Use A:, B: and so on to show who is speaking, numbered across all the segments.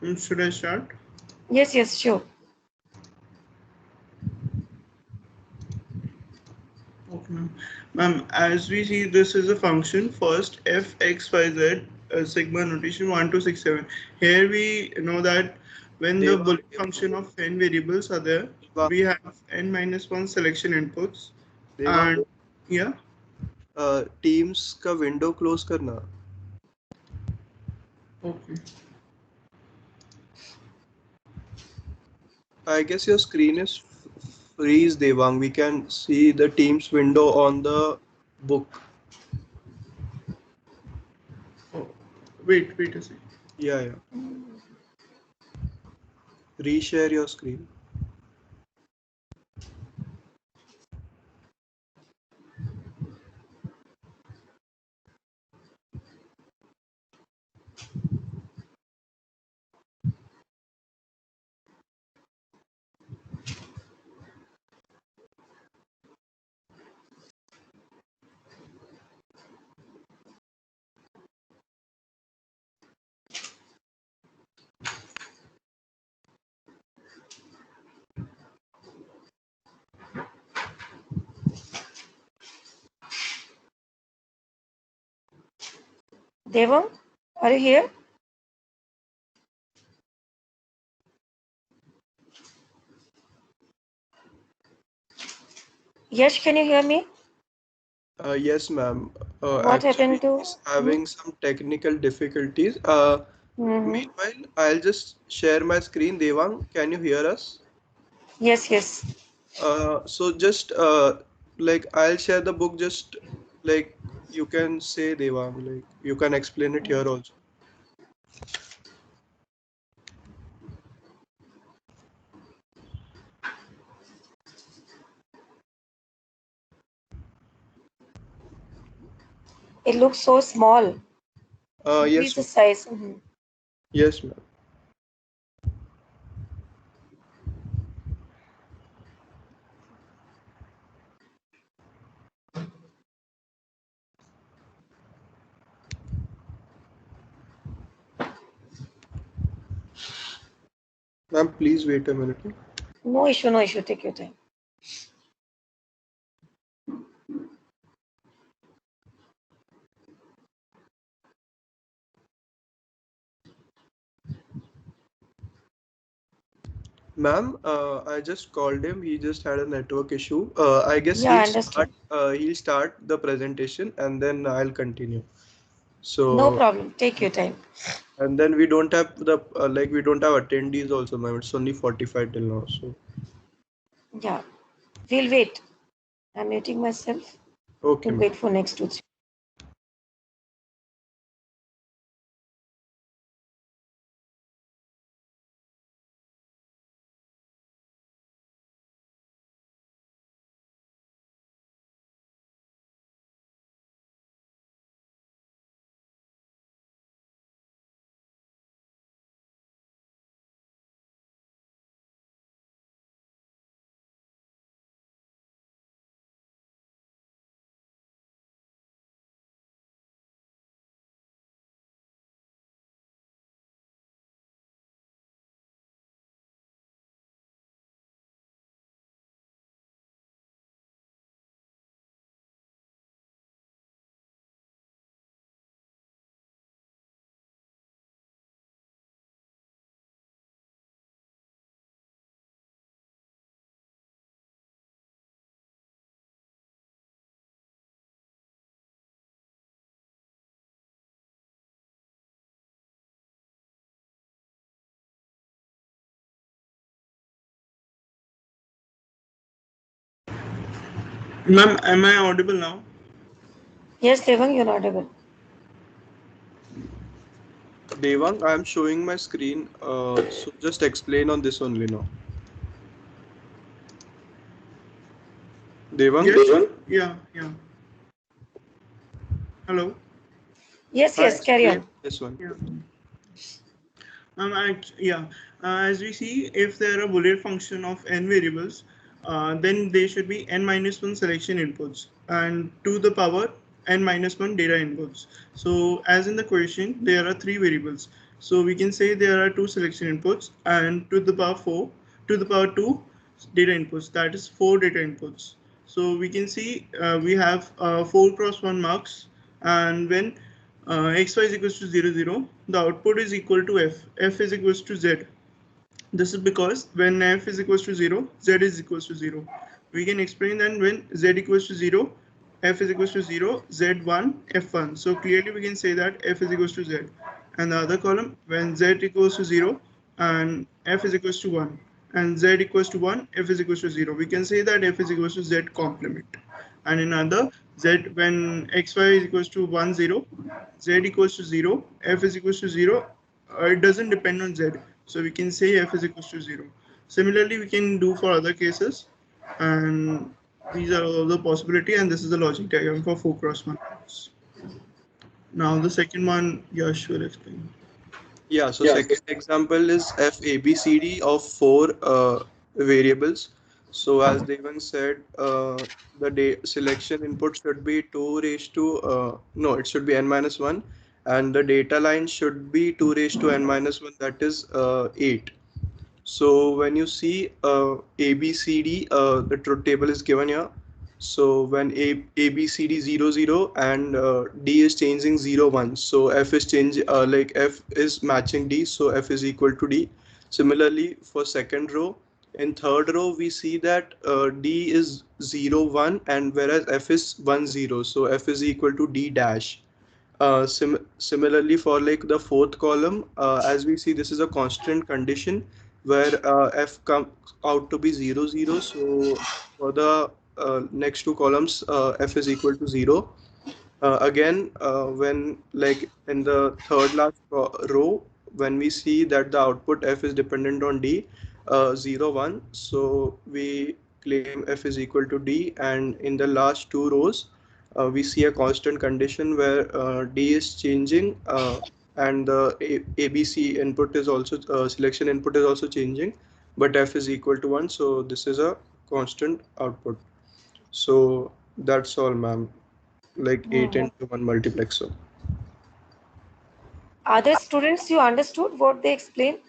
A: Should I start?
B: Yes, yes, sure.
A: Okay, ma'am. As we see, this is a function. First, f x y z sigma notation 1267. Here we know that when the
C: Devang,
A: Boolean function of n variables are there,
C: Devang,
A: we have n minus one selection inputs,
C: Devang,
A: and yeah.
C: Teams का window close करना.
A: Okay.
C: I guess your screen is freeze, Devang. We can see the Teams window on the book.
A: Oh, wait a second.
C: Yeah, yeah. Reshare your screen.
B: Devang, are you here? Yes, can you hear me?
C: Yes, ma'am.
B: What
C: Actually,
B: happened to?
C: he's having some technical difficulties.
B: Mm-hmm.
C: Meanwhile, I'll just share my screen. Devang, can you hear us?
B: Yes, yes.
C: So just like I'll share the book. Just like you can say, Devang, like you can explain it here also.
B: It looks so small. Increase
C: Yes,
B: the size. Mm-hmm.
C: yes, ma'am. Ma'am, please wait a minute.
B: No issue, no issue. Take your time.
C: Ma'am, I just called him. He just had a network issue. I guess
B: Yeah, I understand.
C: he'll start the presentation and then I'll continue.
B: No
C: So
B: problem. Take your time.
C: and then we don't have the like we don't have attendees also, ma'am. It's only 45 till now. So
B: Yeah, we'll wait. I'm muting myself.
C: okay,
B: We'll
C: ma'am.
B: wait for next 2, 3.
A: Ma'am, am I audible now?
B: Yes, Devang, you're audible.
C: Devang, I'm showing my screen. So just explain on this only now. Devang,
A: Yes. Yeah. Hello.
B: Yes, yes, carry
C: explain
B: on.
C: this one.
A: Yeah. Yeah. As we see, if there are Boolean function of n variables, then there should be n minus one selection inputs and to the power n minus one data inputs. So, as in the question, there are three variables. So we can say there are 2 selection inputs and to the power 4, to the power 2 data inputs, that is 4 data inputs. So we can see we have 4 cross 1 marks, and when xy is equals to 0, 0, the output is equal to f is equals to z. This is because when f is equals to 0, z is equals to 0. We can explain that when z equals to 0, f is equals to 0, z1, f1. So clearly we can say that f is equals to z. And the other column, when z equals to 0 and f is equals to 1 and z equals to 1, f is equals to 0. We can say that f is equals to z complement. And in other, z when xy is equals to 1, 0, z equals to 0, f is equals to 0, it doesn't depend on z. So we can say f is equals to 0. Similarly, we can do for other cases. And these are all the possibility, and this is the logic diagram for 4 cross 1 blocks. Now the second one, Yash will explain.
C: Yeah, so second example is FABCD of four variables. So as Devan said, the selection input should be 2 raised to, no, it should be n minus 1. And the data line should be 2 raised to n minus 1, that is 8. So when you see ABCD, the truth table is given here. So when ABCD 0 0 and D is changing 0 1, so F is like F is matching D, so F is equal to D. Similarly for second row, in third row we see that D is 0 1 and whereas F is 1 0, so F is equal to D dash. Similarly for like the fourth column, as we see this is a constant condition where f comes out to be 0 0. So for the next two columns, f is equal to 0. Again, when like in the third last row, when we see that the output f is dependent on d, 0 1, so we claim f is equal to d. And in the last two rows, we see a constant condition where d is changing, and the ABC input is also selection input is also changing, but f is equal to 1. So this is a constant output. So that's all, ma'am. Like 8
B: Mhm.
C: into 1 multiplexer.
B: Other students, you understood what they explained?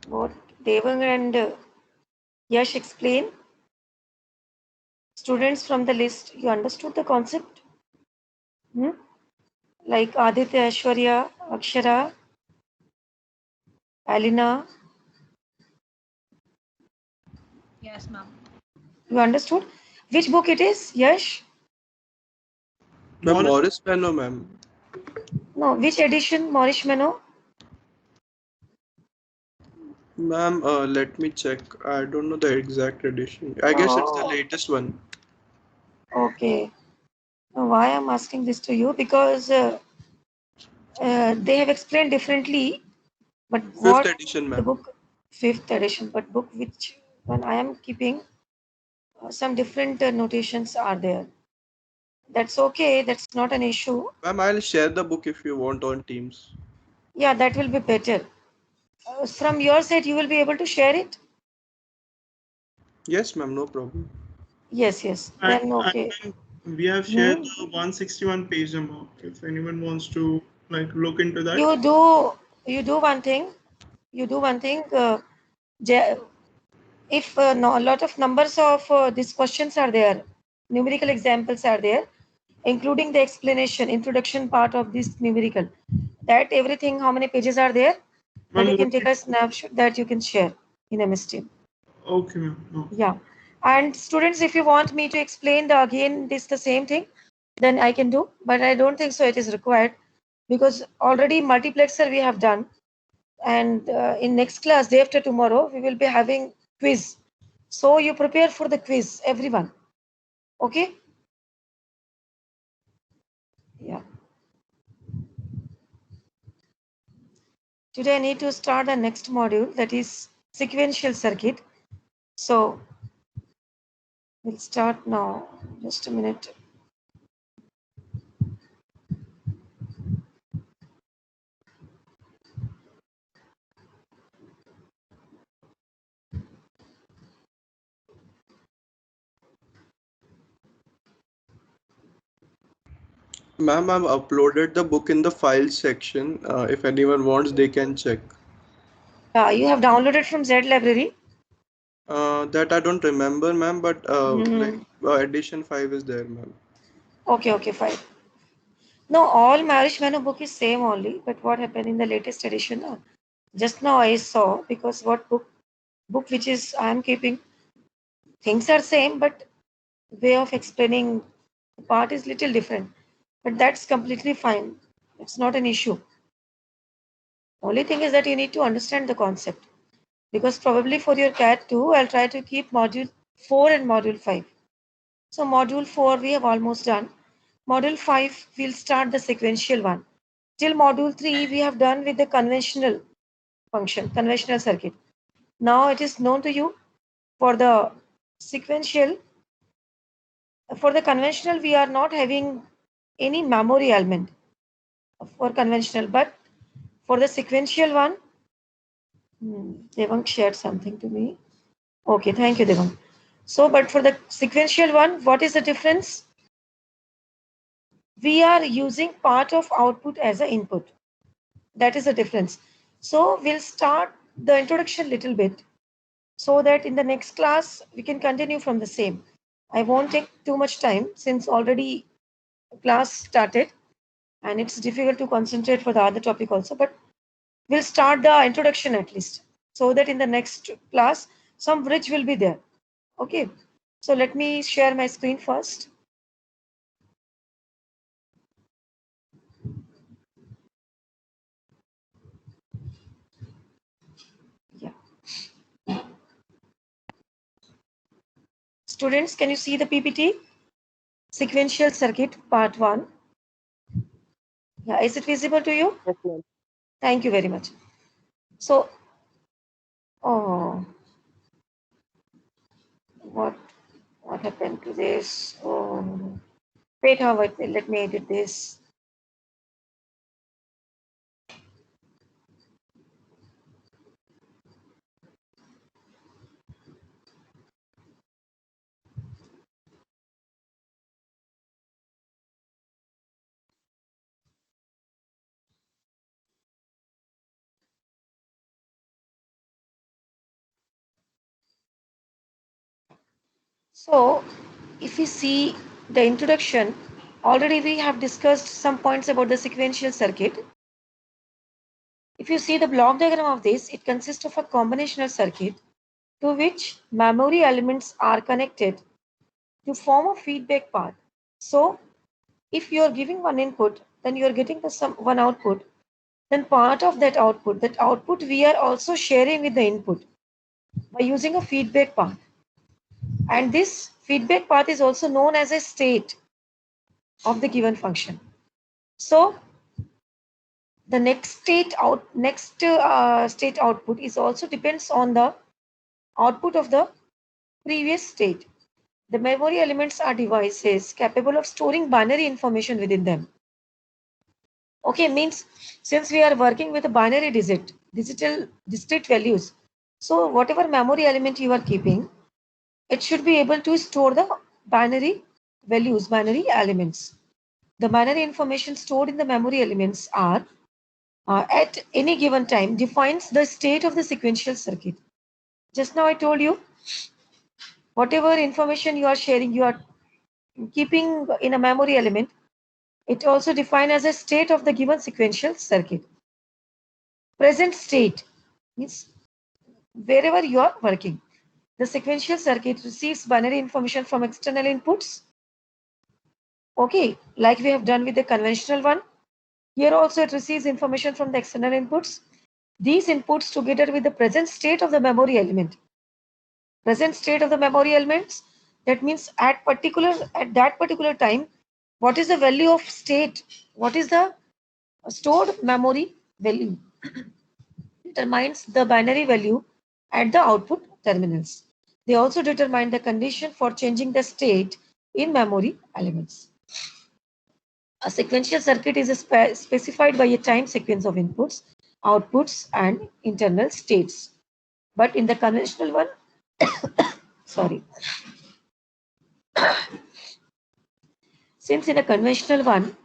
B: What Devang and Yash explained? Students from the list, you understood the concept? Hmm? Like Aditya, Aishwarya, Akshara, Alina,
D: Yes, ma'am.
B: you understood? Which book it is, Yash?
C: Ma'am,
A: Morris,
C: Morris Pano, ma'am.
B: No, which edition, Maurice Meno?
C: Ma'am, let me check. I don't know the exact edition. I guess it's the
B: Oh,
C: latest one.
B: okay. Now, why I'm asking this to you? Because they have explained differently, but
C: Fifth
B: what
C: edition,
B: the
C: ma'am.
B: book, fifth edition, but book which one I am keeping, some different notations are there. That's okay, that's not an issue.
C: Ma'am, I'll share the book if you want on Teams.
B: Yeah, that will be better. From your side, you will be able to share it?
C: Yes, ma'am, no problem.
B: Yes, yes. Then okay.
A: and we have shared
B: Hmm?
A: the 161 page number. If anyone wants to like look into that.
B: You do you do one thing. You do one thing. Ja- if no, a lot of numbers of these questions are there, numerical examples are there, including the explanation, introduction part of this numerical. That everything, how many pages are there? Then
A: Ma'am,
B: you can take a snapshot that you can share in MS Team.
A: okay, ma'am. No.
B: Yeah. And students, if you want me to explain again this the same thing, then I can do, but I don't think so it is required because already multiplexer we have done. And in next class, day after tomorrow, we will be having quiz. So you prepare for the quiz, everyone. Okay? Yeah. Today I need to start the next module, that is sequential circuit. So we'll start now. Just a minute.
C: Ma'am, I've uploaded the book in the files section. If anyone wants, they can check.
B: You have downloaded from Z library.
C: That I don't remember, ma'am, but
B: Hmm.
C: edition 5 is there, ma'am.
B: Okay, fine. No, all marriage menu book is same only, but what happened in the latest edition? Just now I saw, because what book which is I am keeping, things are same, but way of explaining the part is little different. But that's completely fine. It's not an issue. Only thing is that you need to understand the concept, because probably for your CAT 2, I'll try to keep module 4 and module 5. So module 4 we have almost done. Module 5 we'll start the sequential one. Till module 3 we have done with the conventional function, conventional circuit. Now it is known to you for the sequential. For the conventional we are not having any memory element for conventional, but for the sequential one, Devang shared something to me. Okay, thank you, Devang. So, but for the sequential one, what is the difference? We are using part of output as an input. That is the difference. So, we'll start the introduction little bit so that in the next class we can continue from the same. I won't take too much time since already class started and it's difficult to concentrate for the other topic also, but we'll start the introduction at least so that in the next class some bridge will be there. Okay, so let me share my screen first. Yeah. Students, can you see the PPT? Sequential circuit part 1. Yeah, is it visible to you?
E: Yes, ma'am.
B: Thank you very much. So, oh, what happened to this? Oh, wait, let me edit this. So, if we see the introduction, already we have discussed some points about the sequential circuit. If you see the block diagram of this, it consists of a combinational circuit to which memory elements are connected to form a feedback path. So, if you are giving one input, then you are getting the one output. Then part of that output we are also sharing with the input by using a feedback path. And this feedback path is also known as a state of the given function. So the next state output is also depends on the output of the previous state. The memory elements are devices capable of storing binary information within them. Okay, means since we are working with a binary digital discrete values, so whatever memory element you are keeping, it should be able to store the binary values, binary elements. The binary information stored in the memory elements are at any given time defines the state of the sequential circuit. Just now I told you, whatever information you are sharing, you are keeping in a memory element, it also defined as a state of the given sequential circuit. Present state means wherever you are working, the sequential circuit receives binary information from external inputs. Okay, like we have done with the conventional one. Here also it receives information from the external inputs. These inputs together with the present state of the memory element. Present state of the memory elements, that means at that particular time, what is the value of state? What is the stored memory value? Determines the binary value at the output terminals. They also determine the condition for changing the state in memory elements. A sequential circuit is specified by a time sequence of inputs, outputs, and internal states. But in the conventional one, sorry, since in a conventional one,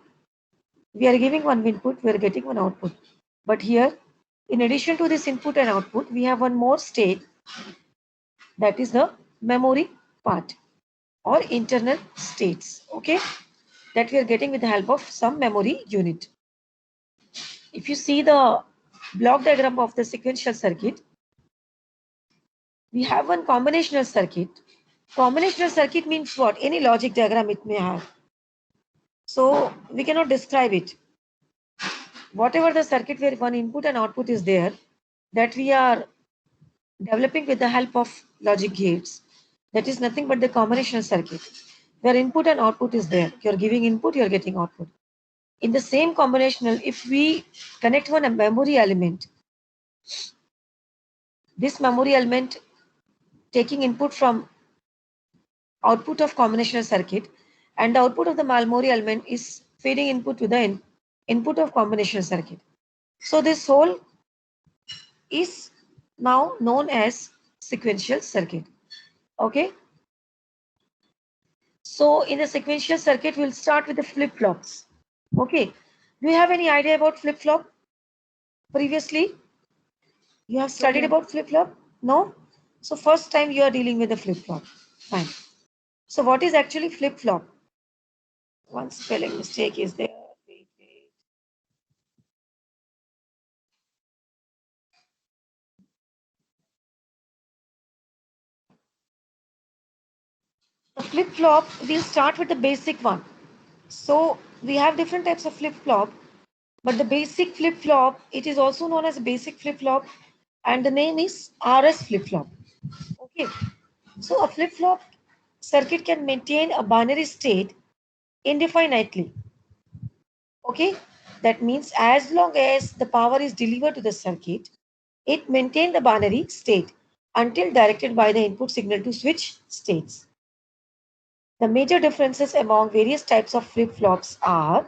B: We are giving one input, we are getting one output. But here, in addition to this input and output, we have one more state, that is the memory part or internal states, okay, that we are getting with the help of some memory unit. If you see the block diagram of the sequential circuit, we have one combinational circuit. Combinational circuit means what? Any logic diagram it may have. So we cannot describe it. Whatever the circuit where one input and output is there, that we are developing with the help of logic gates. That is nothing but the combinational circuit, where input and output is there. You're giving input, you're getting output. In the same combinational, if we connect one a memory element, this memory element taking input from output of combinational circuit, and the output of the memory element is feeding input to the input of combinational circuit. So this whole is now known as sequential circuit. Okay. So in the sequential circuit, we'll start with the flip-flops. Okay. Do you have any idea about flip-flop? Previously, you have studied about flip-flop? No? So first time you are dealing with the flip-flop. Fine. So what is actually flip-flop? One spelling mistake is there. Wait. The flip-flop, we'll start with the basic one. So we have different types of flip-flop, but the basic flip-flop, it is also known as a basic flip-flop, and the name is RS flip-flop. Okay. So a flip-flop circuit can maintain a binary state indefinitely. Okay. That means as long as the power is delivered to the circuit, it maintains the binary state until directed by the input signal to switch states. The major differences among various types of flip-flops are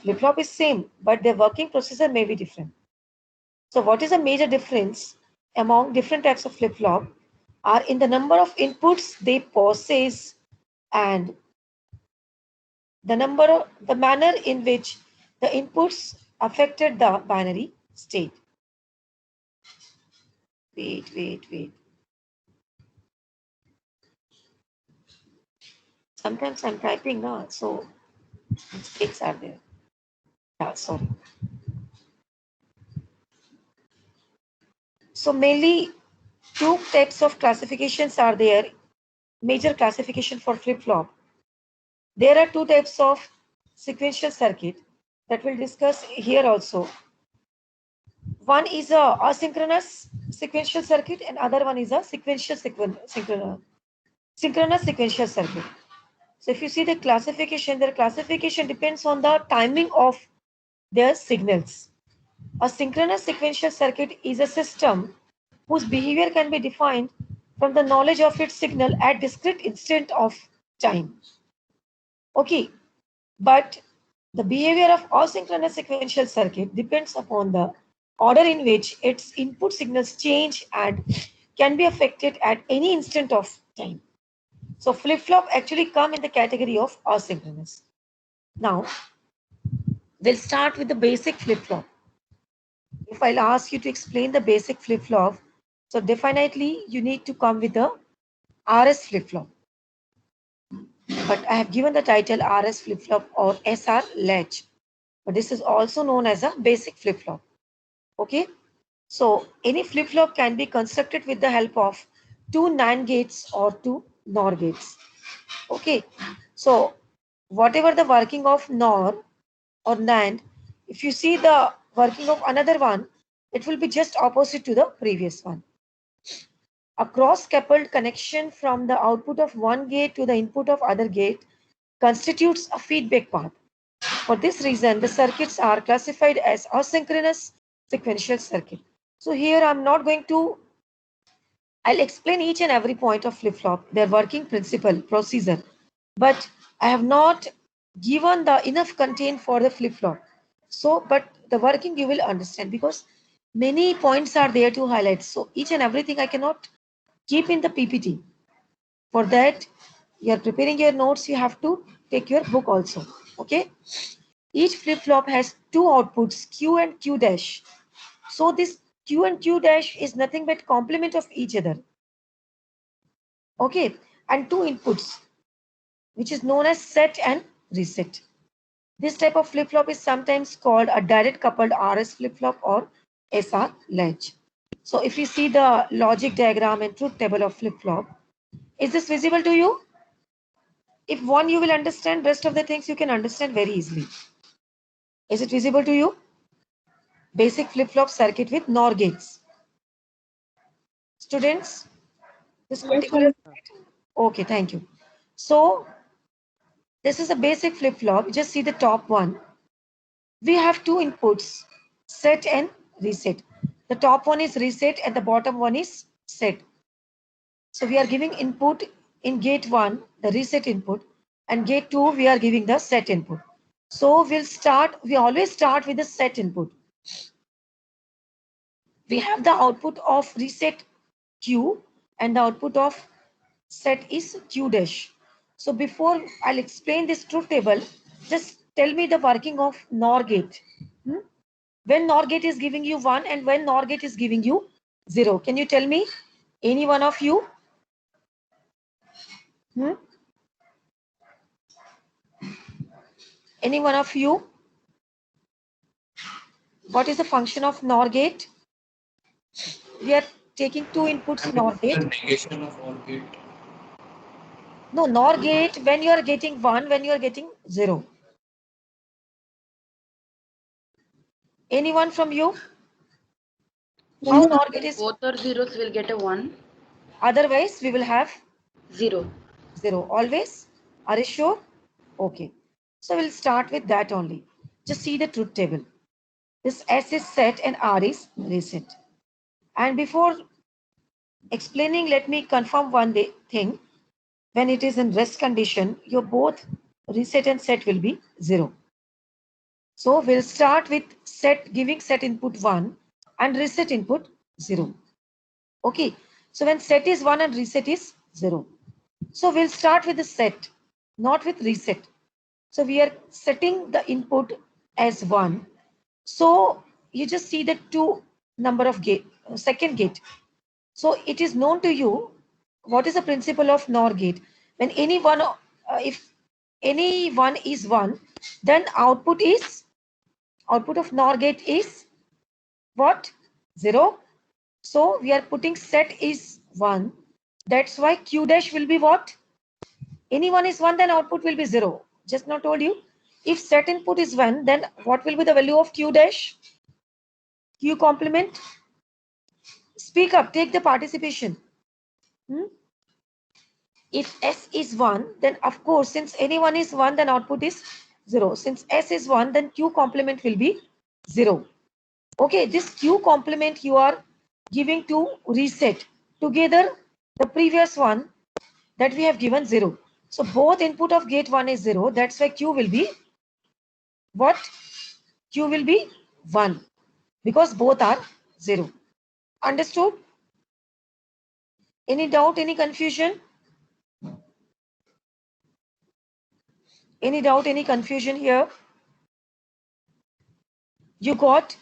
B: flip-flop is same, but their working procedure may be different. So what is the major difference among different types of flip-flop are in the number of inputs they possess and the manner in which the inputs affected the binary state. Wait. Sometimes I'm typing now, so mistakes are there. Yeah, sorry. So mainly two types of classifications are there. Major classification for flip-flop. There are two types of sequential circuit that we'll discuss here also. One is a asynchronous sequential circuit and other one is a synchronous sequential circuit. So if you see the classification, their classification depends on the timing of their signals. A synchronous sequential circuit is a system whose behavior can be defined from the knowledge of its signal at discrete instant of time. Okay, but the behavior of asynchronous sequential circuit depends upon the order in which its input signals change and can be affected at any instant of time. So flip-flop actually come in the category of asynchronous. Now, we'll start with the basic flip-flop. If I'll ask you to explain the basic flip-flop, so definitely you need to come with the RS flip-flop. But I have given the title RS flip-flop or SR latch. But this is also known as a basic flip-flop. Okay. So any flip-flop can be constructed with the help of two NAND gates or two NOR gates. Okay. So whatever the working of NOR or NAND, if you see the working of another one, it will be just opposite to the previous one. A cross-coupled connection from the output of one gate to the input of other gate constitutes a feedback path. For this reason, the circuits are classified as asynchronous sequential circuit. So here I'm not going to, I'll explain each and every point of flip-flop, their working principle, procedure, but I have not given the enough content for the flip-flop. So, but the working you will understand because many points are there to highlight. So each and everything I cannot keep in the PPT. For that, you're preparing your notes, you have to take your book also. Okay. Each flip-flop has two outputs, Q and Q dash. So this Q and Q dash is nothing but complement of each other. Okay, and two inputs, which is known as set and reset. This type of flip-flop is sometimes called a direct coupled RS flip-flop or SR latch. So if you see the logic diagram and truth table of flip-flop, is this visible to you? If one you will understand, rest of the things you can understand very easily. Is it visible to you? Basic flip-flop circuit with NOR gates. Students, this particular okay, thank you. So this is a basic flip-flop. Just see the top one. We have two inputs, set and reset. The top one is reset and the bottom one is set. So we are giving input in gate 1, the reset input, and gate 2 we are giving the set input. So we always start with the set input. We have the output of reset Q and the output of set is Q dash. So before I'll explain this truth table, just tell me the working of NOR gate. When NOR gate is giving you 1 and when NOR gate is giving you 0. Can you tell me? Any one of you? Any one of you? What is the function of NOR gate? We are taking two inputs NOR gate.
E: The negation of OR gate.
B: No, NOR gate when you are getting 1, when you are getting 0. Anyone from you? How NOR gate is?
F: Both are zeros will get a 1.
B: Otherwise, we will have
F: 0.
B: 0. Always? Are you sure? Okay. So we'll start with that only. Just see the truth table. This S is set and R is reset. And before explaining, let me confirm one thing. When it is in rest condition, your both reset and set will be 0. So we'll start with set, giving set input 1 and reset input 0. Okay. So when set is 1 and reset is 0. So we'll start with the set, not with reset. So we are setting the input as 1. So you just see the two number of gate, second gate. So it is known to you what is the principle of NOR gate. When any one, if any one is 1, then output of NOR gate is what? 0. So we are putting set is 1. That's why Q dash will be what? Any one is 1, then output will be 0. Just now told you. If set input is 1, then what will be the value of Q dash? Q complement. Speak up, take the participation. If S is 1, then of course, since any one is 1, then output is 0. Since S is 1, then Q complement will be 0. Okay, this Q complement you are giving to reset. Together, the previous one that we have given 0. So both input of gate 1 is 0. That's why Q will be what? Q will be 1 because both are 0. Understood? Any doubt, any confusion? Any doubt, any confusion here? You got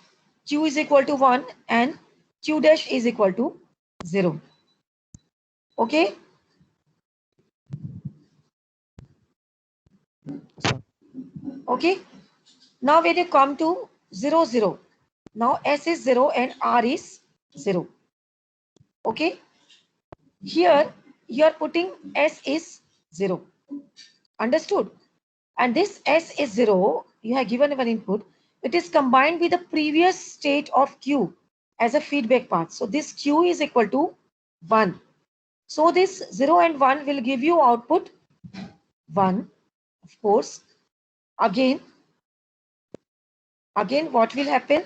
B: Q is equal to 1 and Q dash is equal to 0. Okay? Okay. Now when you come to 0, 0. Now S is 0 and R is 0. Okay. Here you are putting S is 0. Understood? And this S is 0. You have given one input. It is combined with the previous state of Q as a feedback path. So this Q is equal to 1. So this 0 and 1 will give you output 1. Of course. Again what will happen?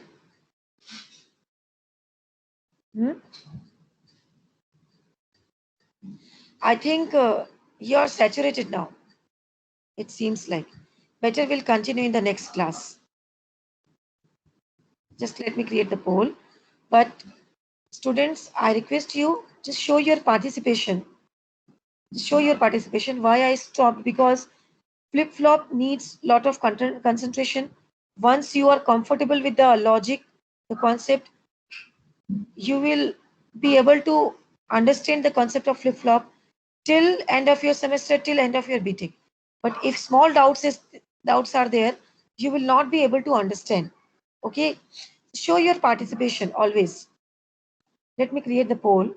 B: I think you are saturated now. It seems like. Better we'll continue in the next class. Just let me create the poll. But students, I request you just show your participation. Show your participation. Why I stopped? Because Flip-flop needs lot of concentration. Once you are comfortable with the logic, the concept, you will be able to understand the concept of flip-flop till end of your semester, till end of your BTech. But if small doubts are there, you will not be able to understand. Okay, show your participation always. Let me create the poll.